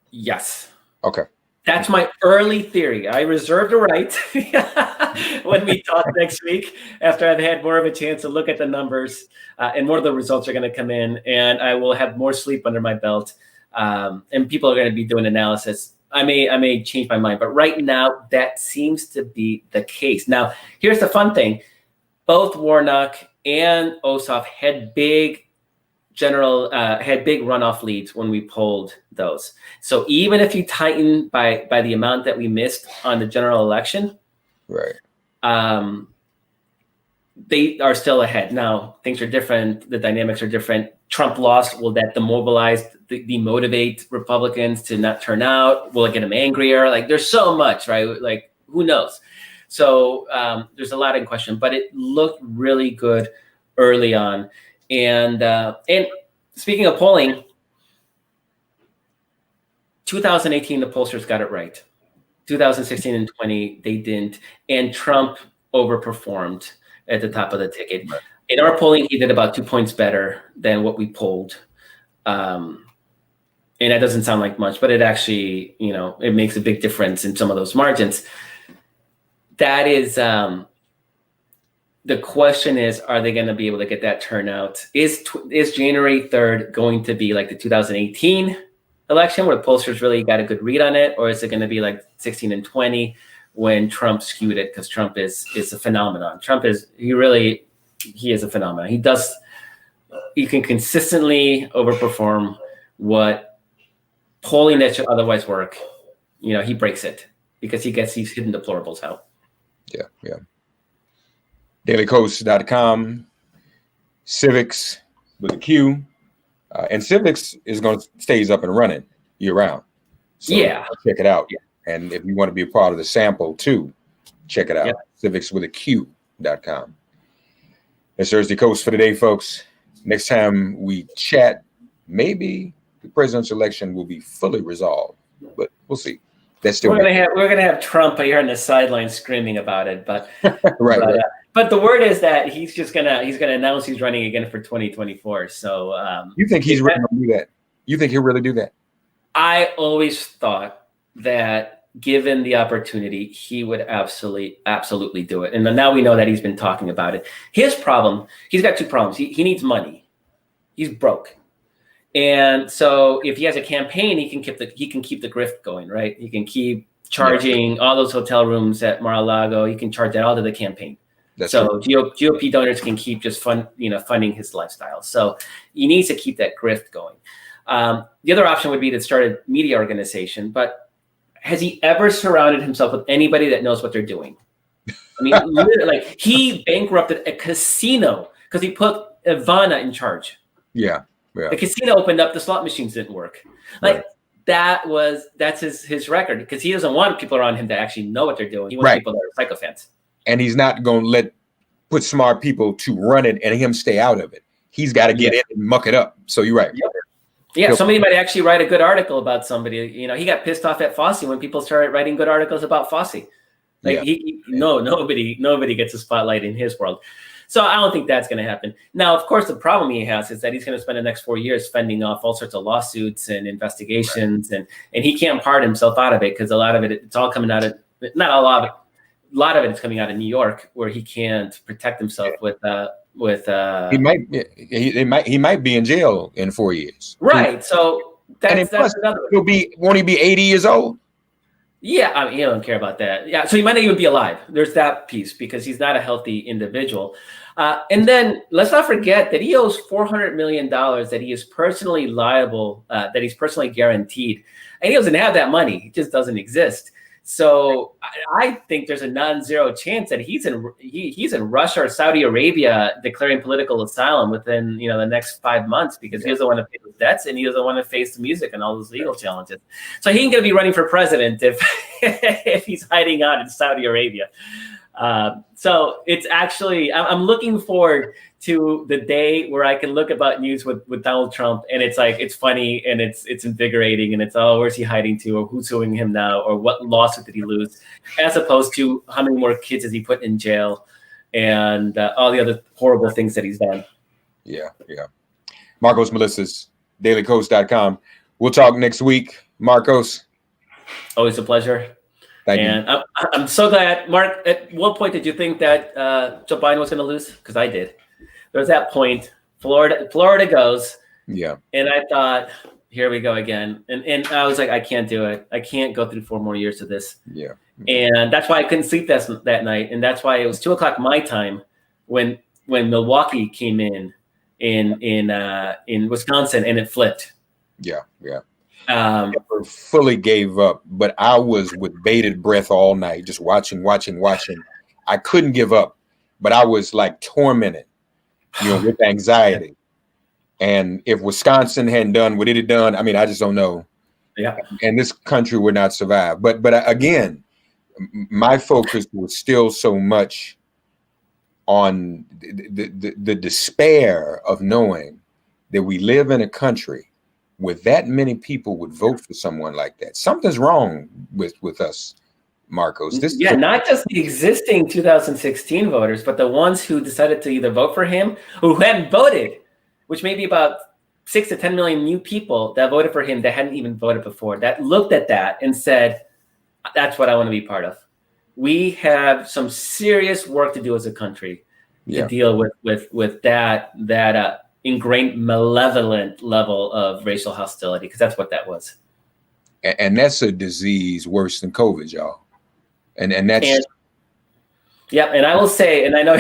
Yes. Okay. That's my early theory. I reserve the right when we talk next week, after I've had more of a chance to look at the numbers and more of the results are going to come in, and I will have more sleep under my belt, and people are going to be doing analysis. I may change my mind, but right now that seems to be the case. Now, here's the fun thing. Both Warnock and Ossoff had big runoff leads when we polled those. So even if you tighten by the amount that we missed on the general election, right, they are still ahead. Now, things are different. The dynamics are different. Trump lost. Will that demotivate Republicans to not turn out? Will it get them angrier? Like, there's so much, right? Like, who knows? So there's a lot in question, but it looked really good early on. And speaking of polling, 2018, the pollsters got it right. 2016 and 20, they didn't. And Trump overperformed at the top of the ticket. Right. In our polling, he did about 2 points better than what we polled. And that doesn't sound like much, but it actually, it makes a big difference in some of those margins. That is, the question is, are they going to be able to get that turnout? Is January 3rd going to be like the 2018 election where the pollsters really got a good read on it? Or is it going to be like 16 and 20 when Trump skewed it? Because Trump is a phenomenon. He is a phenomenon. He can consistently overperform what polling that should otherwise work. He breaks it because he gets these hidden deplorables out. Yeah. DailyKos.com, Civiqs with a Q, and Civiqs is going to stays up and running year round. So check it out. Yeah. And if you want to be a part of the sample too, check it out. Civiqs with a Q.com. That's Thursday Coast for today, folks. Next time we chat, maybe the presidential election will be fully resolved, but we'll see. That's still we're gonna have Trump here on the sideline screaming about it, but right. But the word is that he's gonna announce he's running again for 2024. So you think he's really gonna do that? You think he'll really do that? I always thought that given the opportunity, he would absolutely do it. And now we know that he's been talking about it. His problem, he's got two problems. He needs money. He's broke. And so if he has a campaign, he can keep the grift going, right? He can keep charging all those hotel rooms at Mar-a-Lago. He can charge that all to the campaign. That's so true. GOP donors can keep just funding his lifestyle. So he needs to keep that grift going. The other option would be to start a media organization, but has he ever surrounded himself with anybody that knows what they're doing? I mean, literally, like, he bankrupted a casino because he put Ivana in charge. Yeah. The casino opened up, the slot machines didn't work. Like, that's his record, because he doesn't want people around him to actually know what they're doing. He wants people that are psychophants. And he's not going to put smart people to run it and him stay out of it. He's got to get in and muck it up. So you're right. Yep. Yeah, somebody might actually write a good article about somebody. He got pissed off at Fosse when people started writing good articles about Fosse. Like, nobody gets a spotlight in his world. So I don't think that's going to happen. Now, of course, the problem he has is that he's going to spend the next 4 years fending off all sorts of lawsuits and investigations, and he can't part himself out of it because a lot of it, it's all coming out of, not a lot of it, a lot of it is coming out of New York, where he can't protect himself with he might be in jail in 4 years. Right. So that's another. Won't he be 80 years old? Yeah, I mean, he don't care about that. Yeah, so he might not even be alive. There's that piece because he's not a healthy individual. And then let's not forget that he owes $400 million that he is personally liable, that he's personally guaranteed. And he doesn't have that money. It just doesn't exist. So I think there's a non-zero chance that he's in Russia or Saudi Arabia declaring political asylum within the next 5 months because he doesn't want to pay his debts and he doesn't want to face the music and all those legal challenges. So he ain't going to be running for president if if he's hiding out in Saudi Arabia. So it's actually, I'm looking forward to the day where I can look about news with Donald Trump and it's like, it's funny and it's invigorating and it's, oh, where's he hiding to, or who's suing him now, or what lawsuit did he lose, as opposed to how many more kids has he put in jail and all the other horrible things that he's done. Yeah. Markos Moulitsas, dailycoast.com. We'll talk next week. Markos. Always a pleasure. Thank you. And I'm so glad. Mark, at what point did you think that Joe Biden was going to lose? Because I did. There was that point. Florida goes. Yeah. And I thought, here we go again. And I was like, I can't do it. I can't go through 4 more years of this. Yeah. And that's why I couldn't sleep that night. And that's why it was 2:00 my time when Milwaukee came in Wisconsin and it flipped. Yeah. Never fully gave up, but I was with bated breath all night, just watching. I couldn't give up, but I was like tormented, with anxiety. And if Wisconsin hadn't done what it had done, I mean, I just don't know. Yeah. And this country would not survive. But again, my focus was still so much on the despair of knowing that we live in a country where that many people would vote for someone like that. Something's wrong with us, Markos. Not just the existing 2016 voters, but the ones who decided to either vote for him or who hadn't voted, which may be about 6 to 10 million new people that voted for him that hadn't even voted before, that looked at that and said, that's what I want to be part of. We have some serious work to do as a country to deal with that ingrained malevolent level of racial hostility, because that's what that was. And that's a disease worse than COVID, y'all. And that's and I will say, and I know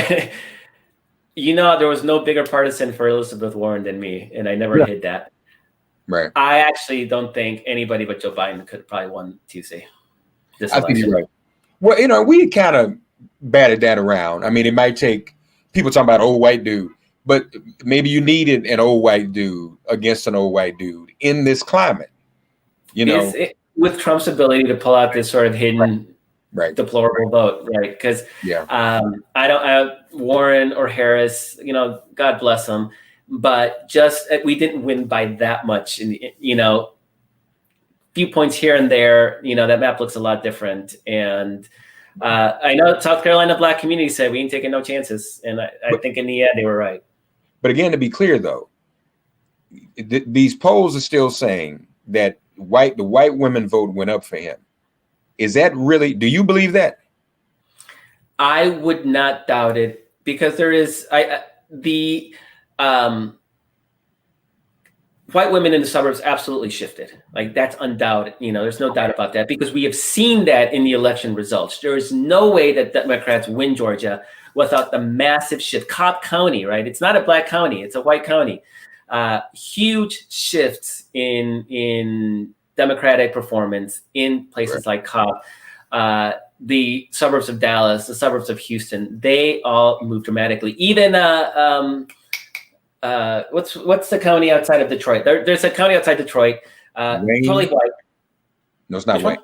there was no bigger partisan for Elizabeth Warren than me, and I never hid that. Right. I actually don't think anybody but Joe Biden could probably won Tuesday. I think you're right. Well, we kind of batted that around. I mean, it might take people talking about old white dude, but maybe you needed an old white dude against an old white dude in this climate. With Trump's ability to pull out this sort of hidden, deplorable vote, right? Because I don't Warren or Harris, God bless them, but just we didn't win by that much. And few points here and there, that map looks a lot different. And I know South Carolina Black community said we ain't taking no chances, and I think in the end they were right. But again, to be clear, though, these polls are still saying that the white women vote went up for him. Is that really? Do you believe that? I would not doubt it, because there is the white women in the suburbs absolutely shifted. Like, that's undoubted. There's no doubt about that, because we have seen that in the election results. There is no way that Democrats win Georgia without the massive shift. Cobb County, right? It's not a black county, it's a white county. Huge shifts in Democratic performance in places like Cobb. The suburbs of Dallas, the suburbs of Houston, they all moved dramatically. Even what's the county outside of Detroit? There's a county outside Detroit. Totally white. No, it's not Wayne.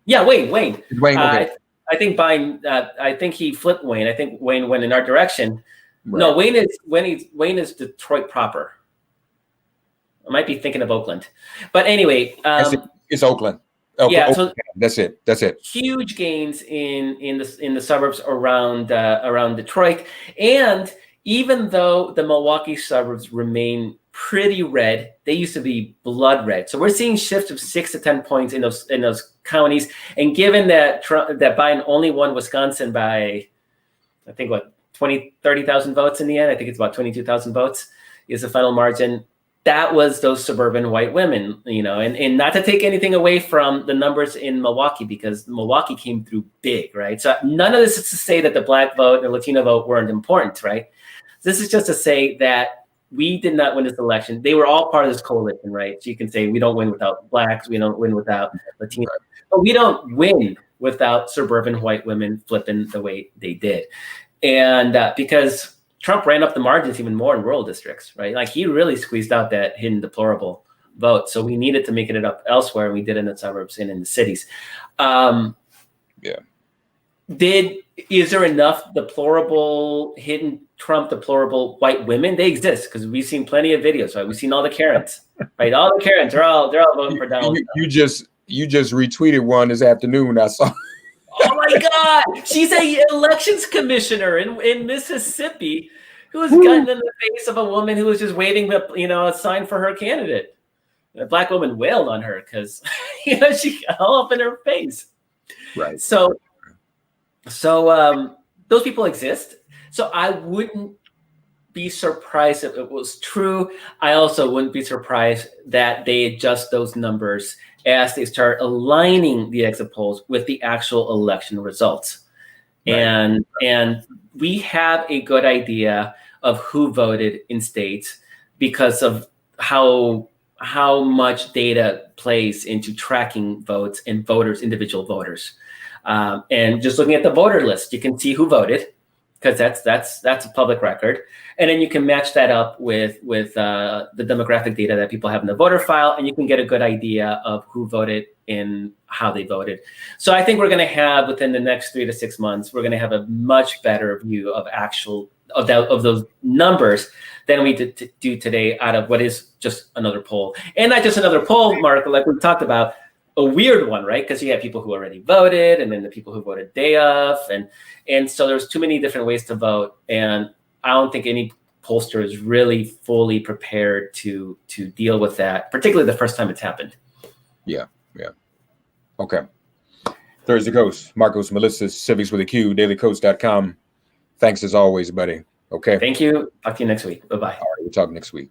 Yeah, Wayne. It's Wayne. Okay. I think Biden. I think he flipped Wayne. I think Wayne went in our direction. Right. No, Wayne is Detroit proper. I might be thinking of Oakland, but anyway, it's Oakland. Yeah, so that's it. Huge gains in the suburbs around Detroit, and even though the Milwaukee suburbs remain pretty red, they used to be blood red. So we're seeing shifts of 6 to 10 points in those counties. And given that that Biden only won Wisconsin by, I think, 30,000 votes in the end. I think it's about 22,000 votes is the final margin. That was those suburban white women, and not to take anything away from the numbers in Milwaukee, because Milwaukee came through big, right? So none of this is to say that the Black vote and the Latino vote weren't important, right? This is just to say that we did not win this election. They were all part of this coalition, right? So you can say we don't win without Blacks, we don't win without Latinos, but we don't win without suburban white women flipping the way they did. And because Trump ran up the margins even more in rural districts, right? Like he really squeezed out that hidden deplorable vote. So we needed to make it up elsewhere, and we did in the suburbs and in the cities. Is there enough hidden Trump deplorable white women? They exist because we've seen plenty of videos, right? We've seen all the Karens, right? All the Karens are all voting for Donald Trump. You just retweeted one this afternoon. I saw. Oh my God! She's a elections commissioner in Mississippi who was gotten in the face of a woman who was just waving a sign for her candidate. A Black woman wailed on her because she got all up in her face. Right. So those people exist. So I wouldn't be surprised if it was true. I also wouldn't be surprised that they adjust those numbers as they start aligning the exit polls with the actual election results. Right. And we have a good idea of who voted in states because of how much data plays into tracking votes and voters, individual voters. And just looking at the voter list, you can see who voted, because that's a public record. And then you can match that up with the demographic data that people have in the voter file, and you can get a good idea of who voted and how they voted. So I think we're going to have, within the next 3 to 6 months, we're going to have a much better view of those numbers than we do today out of what is just another poll. And not just another poll, Mark, like we talked about, a weird one, right? Because you have people who already voted, and then the people who voted day of, and so there's too many different ways to vote, and I don't think any pollster is really fully prepared to deal with that, particularly the first time it's happened. Yeah. Okay. Thursday Kos, Markos Moulitsas, Civics with a Q, dailykos.com. Thanks as always, buddy. Okay. Thank you. Talk to you next week. Bye-bye. All right, we'll talk next week.